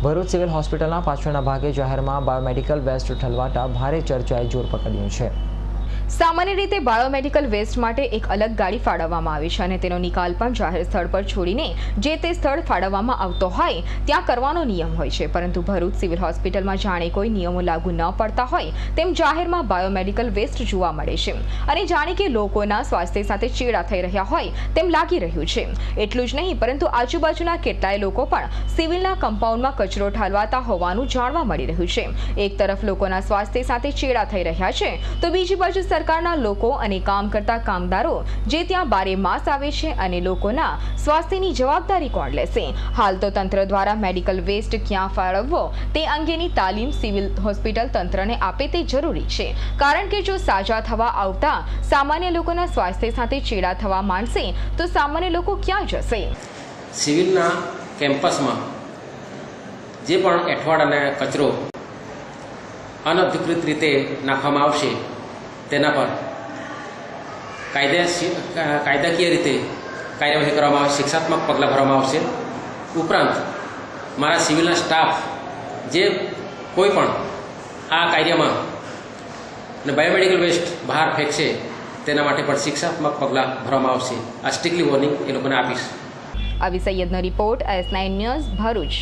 Bharuch civil હોસ્પિટલના પાછળના ભાગે જાહેરમાં બાયોમેડિકલ વેસ્ટ ઠલવાતા ભારે ચર્ચાએ જોર પકડ્યું છે। સામાન્ય રીતે બાયોમેડિકલ વેસ્ટ માટે એક અલગ ગાડી ફાળવવામાં આવે છે અને તેનો નિકાલ પણ જાહેર સ્થળ પર છોડીને જે તે સ્થળ ફાળવવામાં આવતો હોય ત્યાં કરવાનો નિયમ હોય છે, પરંતુ ભરૂચ સિવિલ હોસ્પિટલમાં જાણે કોઈ નિયમો લાગુ ન પડતા હોય તેમ જાહેરમાં બાયોમેડિકલ વેસ્ટ જોવા મળે છે અને જાણે કે લોકોના સ્વાસ્થ્ય સાથે ચેડા થઈ રહ્યા હોય તેમ લાગી રહ્યું છે। એટલું જ નહીં, પરંતુ આજુબાજુના કેટલાય લોકો પણ સિવિલના કમ્પાઉન્ડમાં કચરો ઠાલવાતા હોવાનું જાણવા મળી રહ્યું છે। એક તરફ લોકોના સ્વાસ્થ્ય સાથે ચેડા થઈ રહ્યા છે તો બીજી બાજુ સરકારના લોકો અને કામ કરતા કામદારો જે ત્યાં બારે માસ આવે છે અને લોકોના સ્વાસ્થ્યની જવાબદારી કોણ લેશે? હાલ તો તંત્ર દ્વારા મેડિકલ વેસ્ટ ક્યાં ફાળવવો તે અંગેની તાલીમ સિવિલ હોસ્પિટલ તંત્રને આપે તે જરૂરી છે, કારણ કે જો સાજા થવા આવતા સામાન્ય લોકોના સ્વાસ્થ્ય સાથે ચેડા થવા માંડશે તો સામાન્ય લોકો ક્યાં જશે? સિવિલના કેમ્પસમાં જે પણ એઠવાડ અને કચરો અનધિકૃત રીતે નાખવામાં આવશે તેના પર કાયદાકીય રીતે કાર્યવાહી કરવામાં આવશે, શિક્ષાત્મક પગલાં ભરવામાં આવશે। ઉપરાંત મારા સિવિલના સ્ટાફ જે કોઈ પણ આ કાર્યમાં અને બાયોમેડિકલ વેસ્ટ બહાર ફેંકશે તેના માટે પણ શિક્ષાત્મક પગલાં ભરવામાં આવશે। આ સ્ટ્રિક્ટલી વોર્નિંગ એ લોકોને આપીશ। આવી સૈયદનો રિપોર્ટ S9 ન્યૂઝ ભરૂચ।